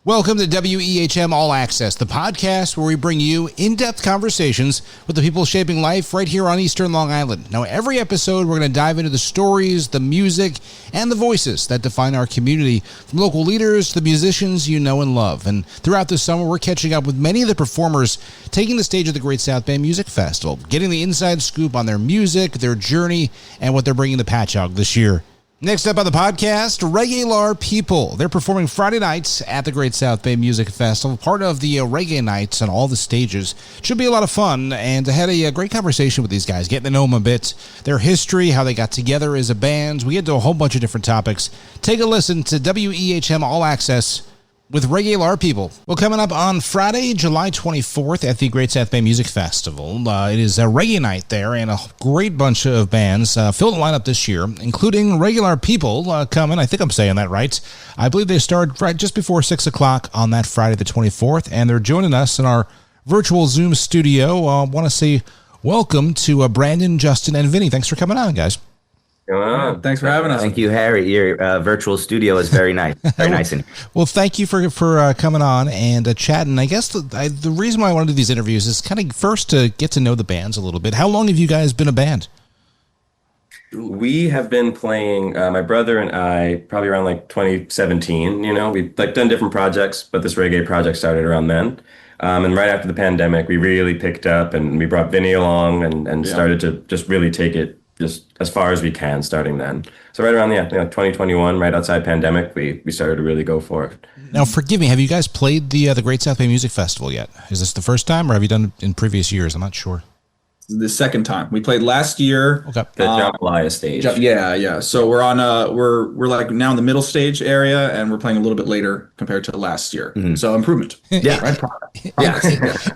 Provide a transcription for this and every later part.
Welcome to WEHM All Access, the podcast where we bring you in-depth conversations with the people shaping life right here on Eastern Long Island. Now, every episode, we're going to dive into the stories, the music, and the voices that define our community, from local leaders to the musicians you know and love. And throughout the summer, we're catching up with many of the performers taking the stage at the Great South Bay Music Festival, getting the inside scoop on their music, their journey, and what they're bringing to Patchogue this year. Next up on the podcast, Reggaelar People. They're performing Friday nights at the Great South Bay Music Festival, part of the Reggae Nights on all the stages. Should be a lot of fun, and I had a great conversation with these guys, getting to know them a bit, their history, how they got together as a band. We get to a whole bunch of different topics. Take a listen to WEHM All Access with Reggaelar People. Well, coming up on Friday, July 24th at the Great South Bay Music Festival, it is a Reggae Night there, and a great bunch of bands fill the lineup this year, including Reggaelar People coming. I think I'm saying that right. I believe they start right just before 6 o'clock on that Friday the 24th, and they're joining us in our virtual Zoom studio. I want to say welcome to Brandon, Justin, and Vinny. Thanks for coming on, guys. Thanks for having us. Thank you, Harry. Your virtual studio is very nice. Very nice. Well, thank you for coming on and chatting. I guess the reason why I want to do these interviews is kind of first to get to know the bands a little bit. How long have you guys been a band? We have been playing, my brother and I, probably around like 2017. We've done different projects, but this reggae project started around then. And right after the pandemic, we really picked up, and we brought Vinny along and started to just really take it just as far as we can starting then. So right around 2021, right outside pandemic, we started to really go for it. Now, forgive me, have you guys played the Great South Bay Music Festival yet? Is this the first time, or have you done it in previous years? I'm not sure. The second time. We played last year. Okay. The jambalaya stage. Yeah. So we're on we're like now in the middle stage area, and we're playing a little bit later compared to last year. Mm-hmm. So improvement. Yeah. Right. Yeah.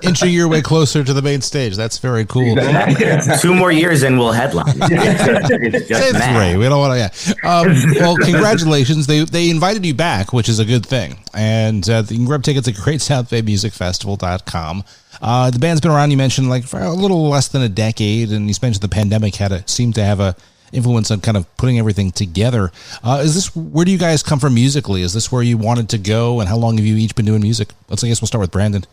Inching your way closer to the main stage. That's very cool. 2 more years and we'll headline. It's just Say 3. We don't want to. Well, congratulations. They invited you back, which is a good thing. And you can grab tickets at GreatSouthBayMusicFestival.com. The band's been around, you mentioned, like for a little less than a decade, and you mentioned the pandemic seemed to have a influence on kind of putting everything together. Where do you guys come from musically? Is this where you wanted to go, and how long have you each been doing music? I guess we'll start with Brandon.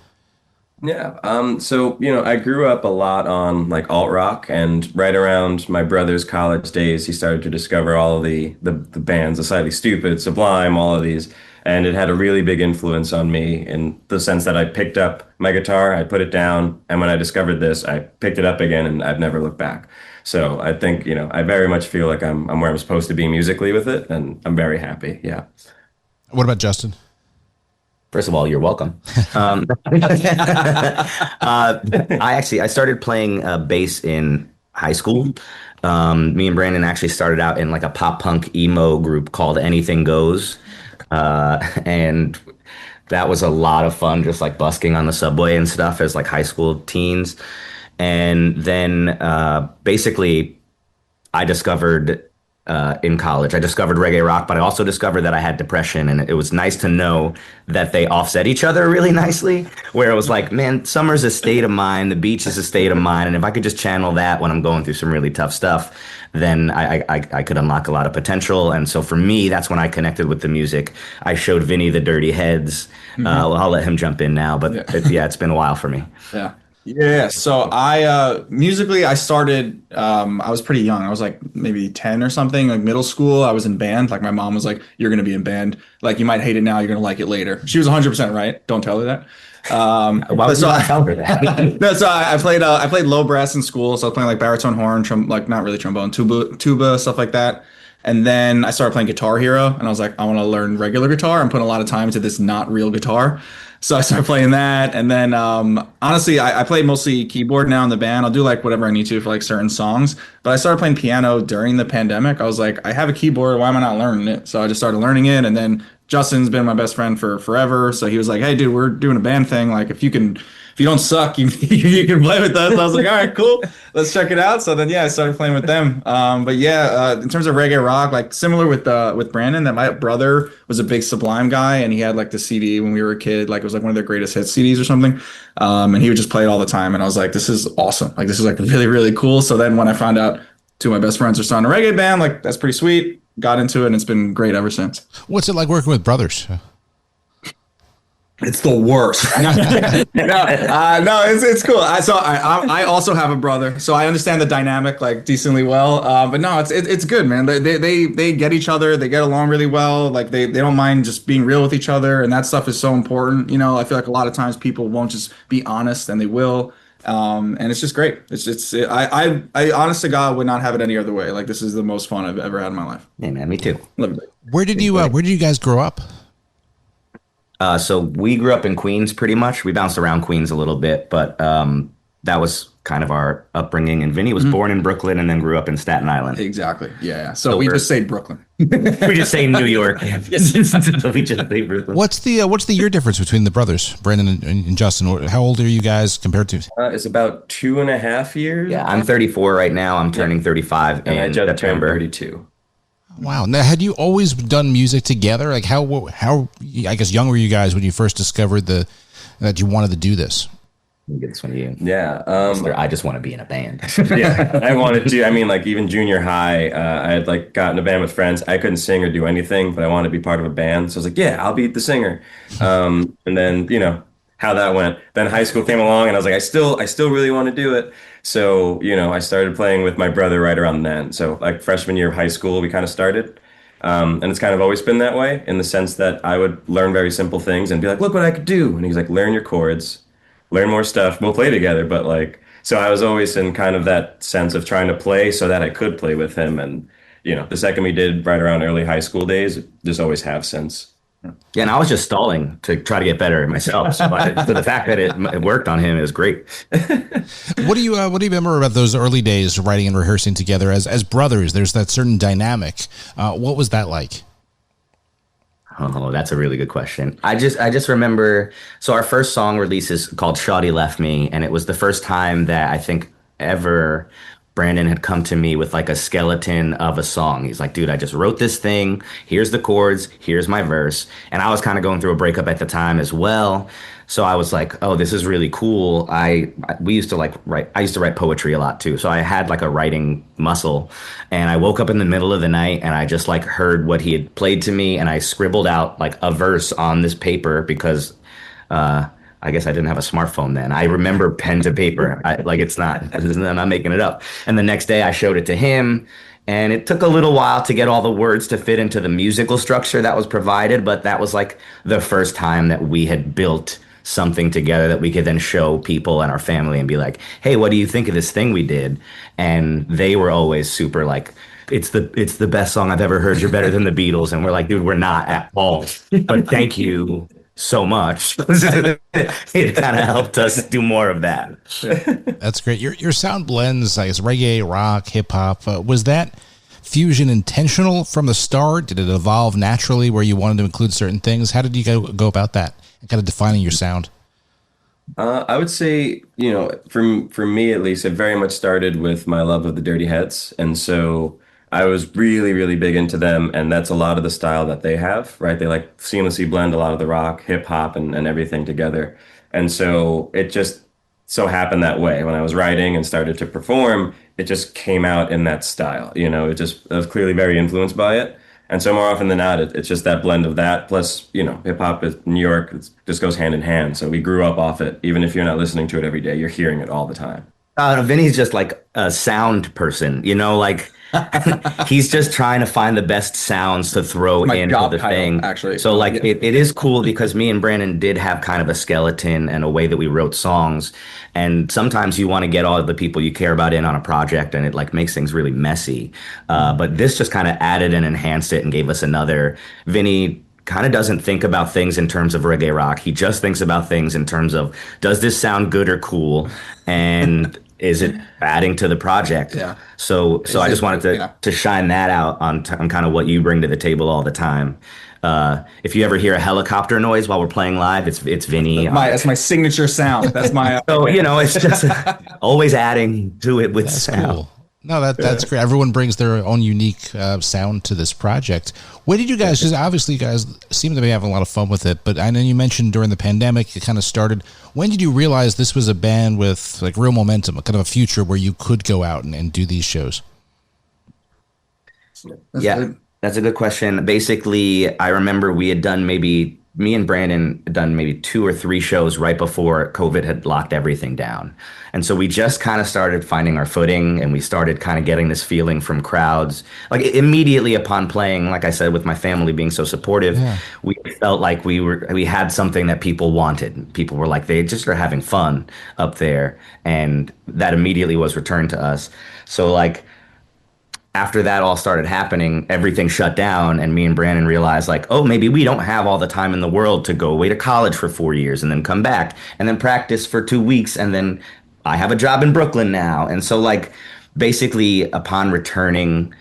Yeah. So, I grew up a lot on like alt rock, and right around my brother's college days, he started to discover all of the bands, the Slightly Stupid, Sublime, all of these. And it had a really big influence on me in the sense that I picked up my guitar, I put it down, and when I discovered this, I picked it up again, and I've never looked back. So I think, I very much feel like I'm where I'm supposed to be musically with it, and I'm very happy. Yeah. What about Justin? First of all, you're welcome. I started playing bass in high school. Me and Brandon actually started out in like a pop punk emo group called Anything Goes. And that was a lot of fun, just like busking on the subway and stuff as like high school teens. And then basically I discovered in college, I discovered reggae rock, but I also discovered that I had depression, and it was nice to know that they offset each other really nicely, where it was like, man, summer's a state of mind, the beach is a state of mind, and if I could just channel that when I'm going through some really tough stuff, then I could unlock a lot of potential. And so for me, that's when I connected with the music. I showed Vinny the Dirty Heads. Mm-hmm. I'll let him jump in now, but it's been a while for me. Yeah. So musically, I started, I was pretty young. I was like maybe 10 or something, like middle school. I was in band. Like my mom was like, you're going to be in band. Like you might hate it now. You're going to like it later. She was 100% right. Don't tell her that. Why would you not tell her that? No, so I played low brass in school. So I was playing like baritone, horn, like not really trombone, tuba, stuff like that. And then I started playing Guitar Hero, and I was like, I want to learn regular guitar. I'm putting a lot of time into this not real guitar. So I started playing that. And then honestly, I play mostly keyboard now in the band. I'll do like whatever I need to for like certain songs. But I started playing piano during the pandemic. I was like, I have a keyboard. Why am I not learning it? So I just started learning it. And then Justin's been my best friend for forever. So he was like, hey, dude, we're doing a band thing. Like if you don't suck, you can play with us. I was like, all right, cool. Let's check it out. So then, I started playing with them. In terms of reggae rock, like similar with Brandon, that my brother was a big Sublime guy, and he had like the CD when we were a kid. Like it was like one of their greatest hits CDs or something. And he would just play it all the time. And I was like, this is awesome. Like this is like really, really cool. So then when I found out 2 of my best friends are starting a reggae band, like that's pretty sweet. Got into it, and it's been great ever since. What's it like working with brothers? It's the worst. No, it's cool. I also have a brother, so I understand the dynamic like decently well. But no, it's good, man. They get each other. They get along really well. Like they don't mind just being real with each other, and that stuff is so important. You know, I feel like a lot of times people won't just be honest, and they will. And it's just great. I honest to God would not have it any other way. Like this is the most fun I've ever had in my life. Hey man, me too. Love it. Where did you guys grow up? So we grew up in Queens pretty much. We bounced around Queens a little bit, but that was kind of our upbringing. And Vinny was born in Brooklyn and then grew up in Staten Island. Exactly. Yeah. So we just say Brooklyn. We just say New York. We just say Brooklyn. What's the year difference between the brothers, Brandon and Justin? How old are you guys compared to? It's about 2.5 years. Yeah, I'm 34 right now. I'm turning 35 And I in just turned September. 32. Wow. Now, had you always done music together? Like how I guess young were you guys when you first discovered that you wanted to do this? Let me get this one to you. Yeah. I just want to be in a band. Yeah, I wanted to. I mean, like even junior high, I had like gotten a band with friends. I couldn't sing or do anything, but I wanted to be part of a band. So I was like, yeah, I'll be the singer. And then, you know, how that went. Then high school came along and I was like, I still really want to do it. So, you know, I started playing with my brother right around then. So like freshman year of high school, we kind of started. And it's kind of always been that way in the sense that I would learn very simple things and be like, look what I could do. And he's like, learn your chords, learn more stuff. We'll play together. But like, so I was always in kind of that sense of trying to play so that I could play with him. And, you know, the second we did right around early high school days, just always have since. Yeah, and I was just stalling to try to get better myself. So the fact that it worked on him is great. What do you remember about those early days writing and rehearsing together as brothers? There's that certain dynamic. What was that like? Oh, that's a really good question. I just remember, so our first song release is called Shawty Left Me, and it was the first time that I think ever Brandon had come to me with like a skeleton of a song. He's like, dude, I just wrote this thing. Here's the chords. Here's my verse. And I was kind of going through a breakup at the time as well. So I was like, oh, this is really cool. I used to write poetry a lot too. So I had like a writing muscle, and I woke up in the middle of the night and I just like heard what he had played to me, and I scribbled out like a verse on this paper because, I guess I didn't have a smartphone then. I remember pen to paper. I'm not making it up. And the next day I showed it to him, and it took a little while to get all the words to fit into the musical structure that was provided. But that was like the first time that we had built something together that we could then show people and our family and be like, hey, what do you think of this thing we did? And they were always super like, it's the best song I've ever heard. You're better than the Beatles. And we're like, dude, we're not at all. But thank you so much. It kind of helped us do more of that. That's great. Your sound blends, I guess, reggae, rock, hip hop. Was that fusion intentional from the start? Did it evolve naturally where you wanted to include certain things? How did you go about that and kind of defining your sound? I would say, you know, for me at least, it very much started with my love of the Dirty Heads, and so I was really, really big into them, and that's a lot of the style that they have, right? They like seamlessly blend a lot of the rock, hip hop, and everything together. And so it just so happened that way. When I was writing and started to perform, it just came out in that style. You know, I was clearly very influenced by it. And so more often than not, it's just that blend of that. Plus, you know, hip hop is New York, it just goes hand in hand. So we grew up off it. Even if you're not listening to it every day, you're hearing it all the time. Vinny's just like a sound person, you know, like he's just trying to find the best sounds to throw into the thing. Actually. So like it is cool because me and Brandon did have kind of a skeleton and a way that we wrote songs. And sometimes you want to get all of the people you care about in on a project, and it like makes things really messy. But this just kind of added and enhanced it and gave us another. Vinny kind of doesn't think about things in terms of reggae rock. He just thinks about things in terms of, does this sound good or cool? And is it adding to the project? Yeah. So I just wanted to shine that out on kind of what you bring to the table all the time. If you ever hear a helicopter noise while we're playing live, it's Vinny. That's my signature sound. That's my. So, you know, it's just always adding to it with That's sound. cool. No, that's great. Everyone brings their own unique sound to this project. When did you guys, because obviously you guys seem to be having a lot of fun with it, but I know you mentioned during the pandemic it kind of started. When did you realize this was a band with like real momentum, kind of a future where you could go out and do these shows? That's a good question. Basically, I remember we had done maybe me and Brandon had done maybe 2 or 3 shows right before COVID had locked everything down. And so we just kind of started finding our footing, and we started kind of getting this feeling from crowds. Like immediately upon playing, like I said, with my family being so supportive, we felt like we had something that people wanted. People were like, they just are having fun up there. And that immediately was returned to us. So like, after that all started happening, everything shut down, and me and Brandon realized like, oh, maybe we don't have all the time in the world to go away to college for 4 years and then come back and then practice for 2 weeks, and then I have a job in Brooklyn now. And so like basically upon returning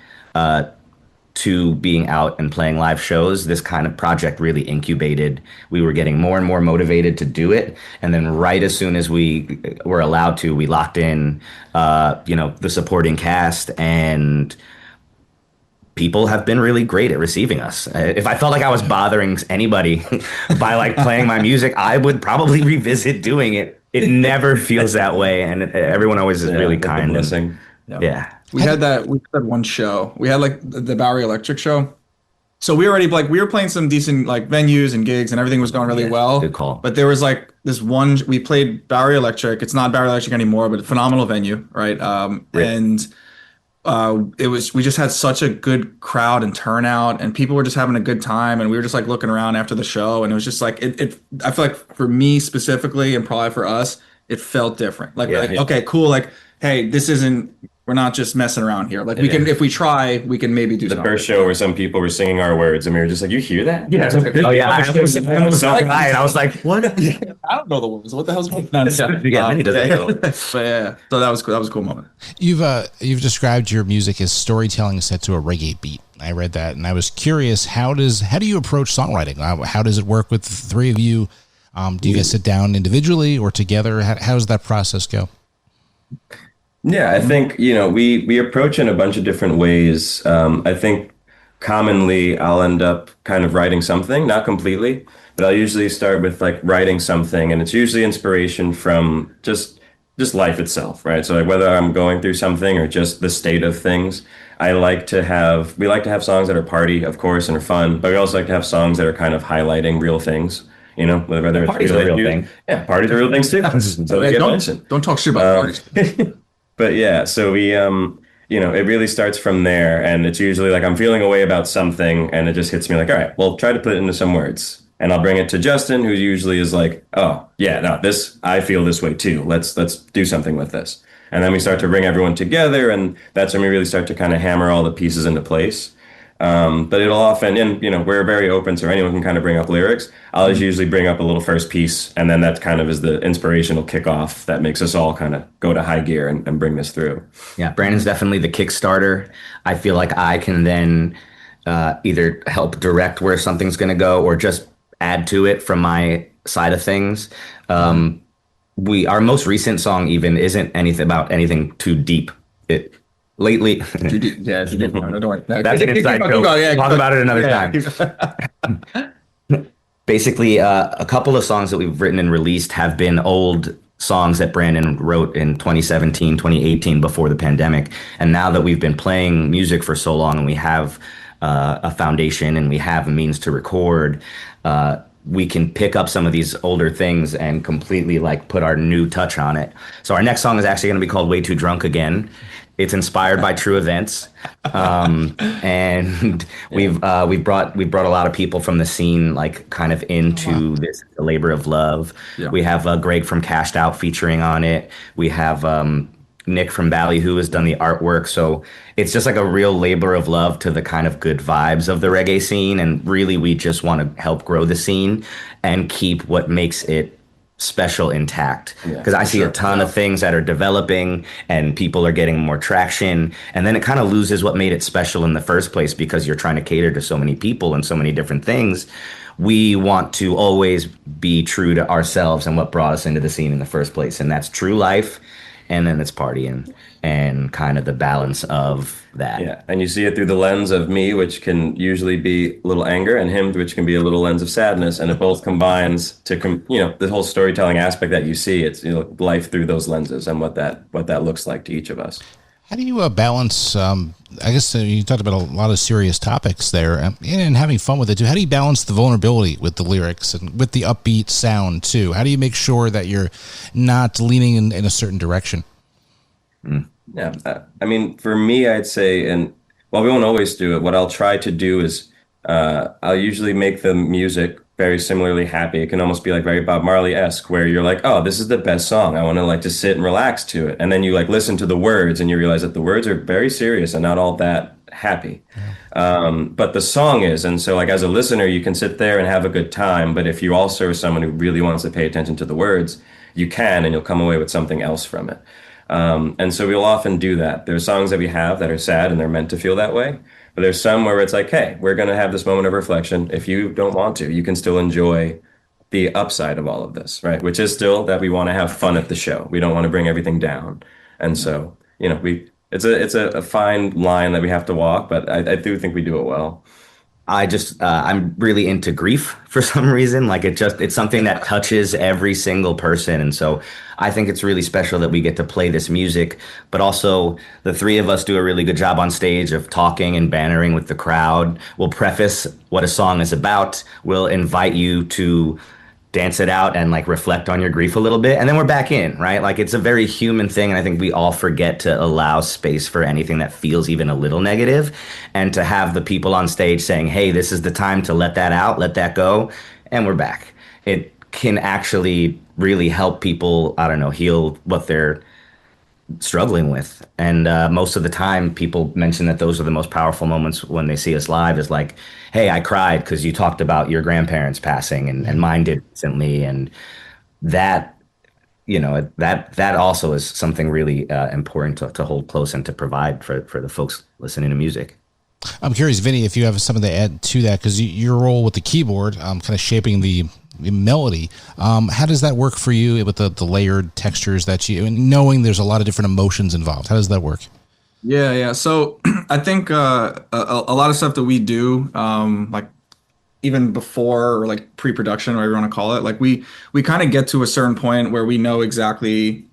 to being out and playing live shows, this kind of project really incubated. We were getting more and more motivated to do it. And then right as soon as we were allowed to, we locked in, the supporting cast, and people have been really great at receiving us. If I felt like I was bothering anybody by like playing my music, I would probably revisit doing it. It never feels that way. And everyone always is really kind. And, yeah. We had one show. We had like the Bowery Electric show. So we were playing some decent like venues and gigs, and everything was going really well. Good call. But there was like this one, we played Bowery Electric. It's not Bowery Electric anymore, but a phenomenal venue, right? And we just had such a good crowd and turnout, and people were just having a good time, and we were just like looking around after the show, and it was just like I feel like for me specifically, and probably for us, it felt different. Okay, cool. Like, hey, we're not just messing around here. Like if we try, we can maybe do something. The first show where some people were singing our words, and we were just like, you hear that? Yeah. Oh yeah. I was like, what? I don't know the words. What the hell's going on? Vinny doesn't know. But yeah, so that was cool. That was a cool moment. You've described your music as storytelling set to a reggae beat. I read that, and I was curious, how do you approach songwriting? How does it work with the three of you? Do you guys sit down individually or together? How does that process go? Yeah, I think, we approach in a bunch of different ways. I think commonly I'll end up kind of writing something, not completely, but I'll usually start with like writing something, and it's usually inspiration from just life itself, right? So like whether I'm going through something or just the state of things, we like to have songs that are party, of course, and are fun, but we also like to have songs that are kind of highlighting real things. Whether it's parties are real thing. Yeah, parties are real things too. So don't talk shit about parties. But yeah, so we, it really starts from there, and it's usually like I'm feeling a way about something, and it just hits me like, all right, well, try to put it into some words, and I'll bring it to Justin, who usually is like, oh yeah, no, I feel this way too. Let's do something with this, and then we start to bring everyone together, and that's when we really start to kind of hammer all the pieces into place. But it'll often, and we're very open, so anyone can kind of bring up lyrics. I'll just usually bring up a little first piece, and then that kind of is the inspirational kickoff that makes us all kind of go to high gear and bring this through. Yeah, Brandon's definitely the Kickstarter. I feel like I can then either help direct where something's going to go or just add to it from my side of things. Our most recent song even isn't anything too deep. Lately, yeah, don't worry. That's an inside joke. Talk about it another time. Basically, a couple of songs that we've written and released have been old songs that Brandon wrote in 2017, 2018 before the pandemic. And now that we've been playing music for so long, and we have a foundation and we have a means to record, we can pick up some of these older things and completely like put our new touch on it. So our next song is actually going to be called Way Too Drunk Again. It's inspired by true events, and we've brought a lot of people from the scene, like kind of into this labor of love. Yeah. We have Greg from Cashed Out featuring on it. We have Nick from Ballyhoo has done the artwork. So it's just like a real labor of love to the kind of good vibes of the reggae scene. And really, we just want to help grow the scene and keep what makes it special intact, because I see a ton of things that are developing and people are getting more traction, and then it kind of loses what made it special in the first place, because you're trying to cater to so many people and so many different things. We want to always be true to ourselves and what brought us into the scene in the first place, and that's true life, and then it's partying and kind of the balance of that. Yeah, and you see it through the lens of me, which can usually be a little anger, and him, which can be a little lens of sadness, and it both combines to, the whole storytelling aspect that you see. It's life through those lenses and what that looks like to each of us. How do you balance, I guess you talked about a lot of serious topics there, and having fun with it too. How do you balance the vulnerability with the lyrics and with the upbeat sound too? How do you make sure that you're not leaning in a certain direction? Yeah, I mean, for me, I'd say, and while we won't always do it, what I'll try to do is I'll usually make the music very similarly happy. It can almost be like very Bob Marley-esque, where you're like, oh, this is the best song. I want to like just sit and relax to it. And then you like listen to the words and you realize that the words are very serious and not all that happy. But the song is. And so like as a listener, you can sit there and have a good time. But if you also are someone who really wants to pay attention to the words, you can, and you'll come away with something else from it. And so we'll often do that. There's songs that we have that are sad and they're meant to feel that way. But there's some where it's like, hey, we're going to have this moment of reflection. If you don't want to, you can still enjoy the upside of all of this, right? Which is still that we want to have fun at the show. We don't want to bring everything down. And so, it's a fine line that we have to walk, but I do think we do it well. I'm really into grief for some reason. Like it's something that touches every single person. And so I think it's really special that we get to play this music, but also the three of us do a really good job on stage of talking and bantering with the crowd. We'll preface what a song is about. We'll invite you to dance it out and like reflect on your grief a little bit. And then we're back in, right? Like it's a very human thing. And I think we all forget to allow space for anything that feels even a little negative, and to have the people on stage saying, hey, this is the time to let that out, let that go. And we're back. It can actually really help people, I don't know, heal what they're struggling with. And most of the time people mention that those are the most powerful moments when they see us live, is like, hey, I cried because you talked about your grandparents passing, and mine did recently. And that, that also is something really important to hold close and to provide for the folks listening to music. I'm curious, Vinny, if you have something to add to that, because your role with the keyboard, kind of shaping the melody, how does that work for you with the layered textures that and knowing there's a lot of different emotions involved? How does that work? Yeah. So I think a lot of stuff that we do, like even before or like pre-production, whatever you want to call it, like we kind of get to a certain point where we know exactly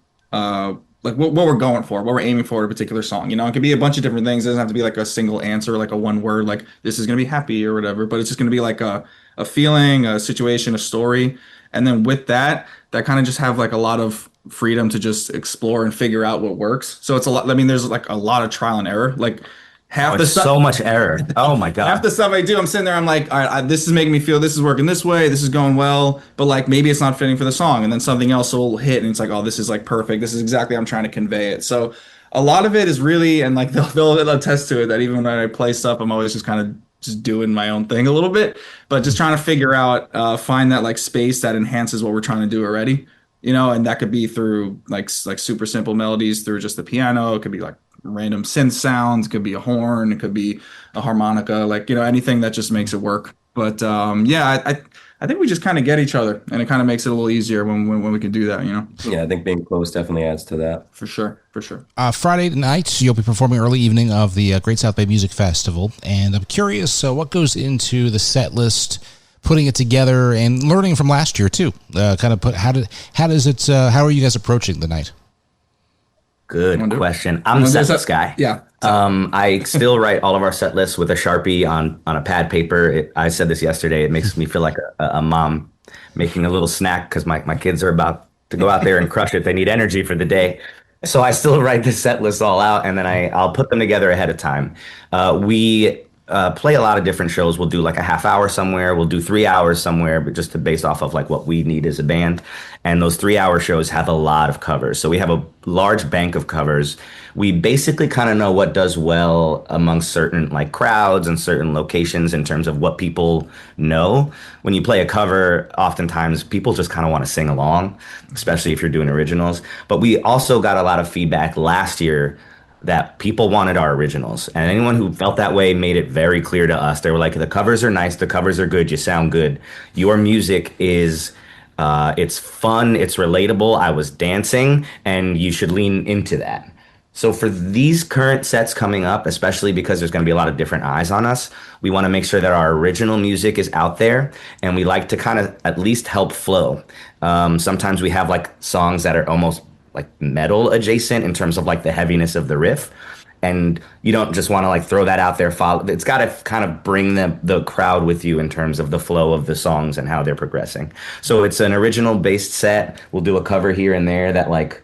like what we're going for, what we're aiming for in a particular song. It could be a bunch of different things. It doesn't have to be like a single answer, like a one word, like this is going to be happy or whatever, but it's just going to be like a feeling, a situation, a story. And then with that kind of just have like a lot of freedom to just explore and figure out what works. So it's a lot. I mean, there's like a lot of trial and error. Like half the stuff, so much error. Oh my God. Half the stuff I do, I'm sitting there, I'm like, all right, this is making me feel this is working this way. This is going well, but like maybe it's not fitting for the song. And then something else will hit and it's like, oh, this is like perfect. This is exactly how I'm trying to convey it. So a lot of it is really, and like they'll attest to it, that even when I play stuff, I'm always just kind of just doing my own thing a little bit, but just trying to figure out, find that like space that enhances what we're trying to do already, and that could be through like super simple melodies through just the piano. It could be like random synth sounds, it could be a horn, it could be a harmonica, like, anything that just makes it work. But I think we just kind of get each other, and it kind of makes it a little easier when we can do that, Yeah, I think being close definitely adds to that. For sure. Friday night, you'll be performing early evening of the Great South Bay Music Festival, and I'm curious, what goes into the set list, putting it together, and learning from last year too. How are you guys approaching the night? Good question. I'm the set list guy. Yeah. I still write all of our set lists with a Sharpie on a pad paper. I said this yesterday. It makes me feel like a mom making a little snack because my kids are about to go out there and crush it. They need energy for the day. So I still write the set list all out, and then I'll put them together ahead of time. We play a lot of different shows. We'll do like a half hour somewhere. We'll do 3 hours somewhere, but just to base off of like what we need as a band. And those 3-hour shows have a lot of covers. So we have a large bank of covers. We basically kind of know what does well amongst certain like crowds and certain locations in terms of what people know. When you play a cover, oftentimes people just kind of want to sing along, especially if you're doing originals. But we also got a lot of feedback last year that people wanted our originals, and anyone who felt that way made it very clear to us. They were like, the covers are nice, the covers are good, you sound good. Your music is it's fun, it's relatable, I was dancing, and you should lean into that. So for these current sets coming up, especially because there's going to be a lot of different eyes on us, we want to make sure that our original music is out there, and we like to kind of at least help flow. Sometimes we have like songs that are almost like metal adjacent in terms of like the heaviness of the riff. and you don't just want to like throw that out there. Follow. It's got to kind of bring the crowd with you in terms of the flow of the songs and how they're progressing. So it's an original based set. We'll do a cover here and there that like,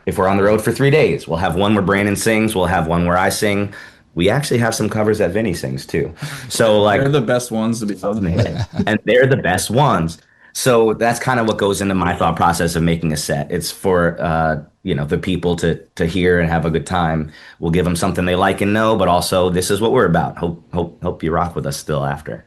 if we're on the road for 3 days, we'll have one where Brandon sings. We'll have one where I sing. We actually have some covers that Vinny sings too. So like They're the best ones to be honest. and they're the best ones. So that's kind of what goes into my thought process of making a set. It's for the people to hear and have a good time. We'll give them something they like and know, but also this is what we're about. Hope you rock with us still after.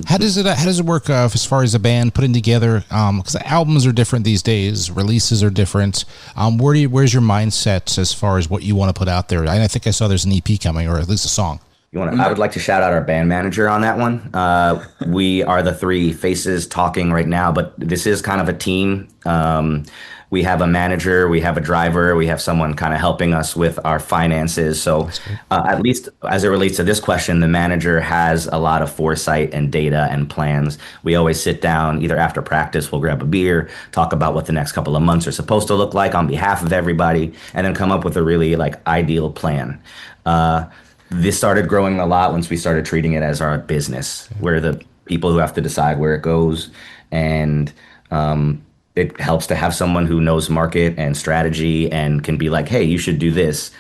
How does it work as far as a band putting together? Because albums are different these days, releases are different. Where's your mindset as far as what you want to put out there? I think I saw there's an EP coming, or at least a song. I would like to shout out our band manager on that one. We are the three faces talking right now, but this is kind of a team. We have a manager, we have a driver, we have someone kind of helping us with our finances. So at least as it relates to this question, the manager has a lot of foresight and data and plans. We always sit down either after practice, we'll grab a beer, talk about what the next couple of months are supposed to look like on behalf of everybody, and then come up with a really like ideal plan. This started growing a lot once we started treating it as our business. We're the people who have to decide where it goes, and it helps to have someone who knows market and strategy and can be like, hey, you should do this,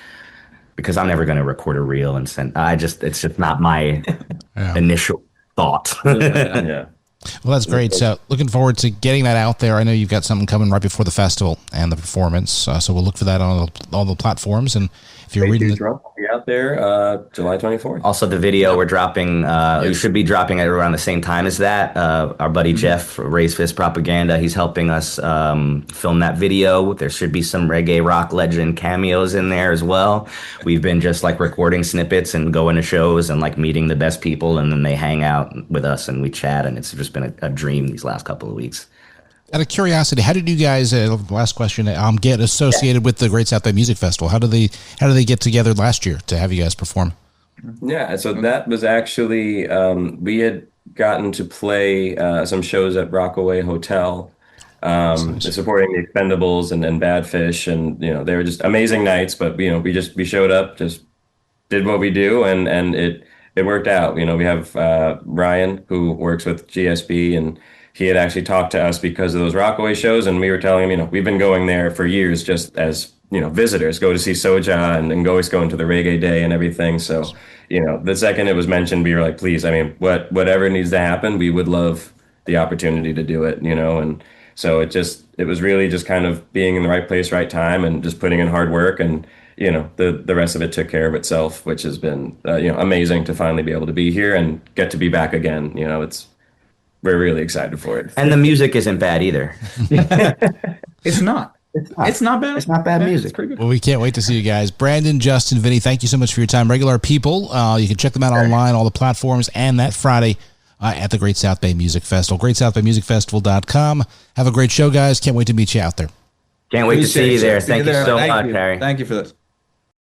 because I'm never going to record a reel and send. It's just not my initial thought. Yeah. Well, that's great. So looking forward to getting that out there. I know you've got something coming right before the festival and the performance. So we'll look for that on all the platforms. And if you're reading Drunk will be out there July 24th. Also, the video we're dropping, we should be dropping it around the same time as that. Our buddy Jeff, Raise Fist Propaganda, he's helping us film that video. There should be some reggae rock legend cameos in there as well. We've been just like recording snippets and going to shows and like meeting the best people, and then they hang out with us and we chat, and it's just been a dream these last couple of weeks. Out of curiosity, how did you guys? Last question. Get associated with the Great South Bay Music Festival? How did they get together last year to have you guys perform? Yeah, so that was actually we had gotten to play some shows at Rockaway Hotel, supporting the Expendables and Bad Fish, and they were just amazing nights. But we showed up, just did what we do, and it worked out. We have Ryan, who works with GSB, and he had actually talked to us because of those Rockaway shows, and we were telling him, we've been going there for years just as, visitors, go to see Soja and always going to the Reggae Day and everything. So, the second it was mentioned, we were like, please, whatever needs to happen, we would love the opportunity to do it, and so it was really just kind of being in the right place, right time, and just putting in hard work, and the rest of it took care of itself, which has been amazing to finally be able to be here and get to be back again. We're really excited for it. And the music isn't bad either. It's not. It's not bad. It's not bad music. It's pretty good. Well, we can't wait to see you guys. Brandon, Justin, Vinny, thank you so much for your time. Reggaelar People, you can check them out online, all the platforms, and that Friday at the Great South Bay Music Festival. GreatSouthBayMusicFestival.com. Have a great show, guys. Can't wait to meet you out there. Can't wait to see you there. Thank you so Thank much, you. Harry. Thank you for this.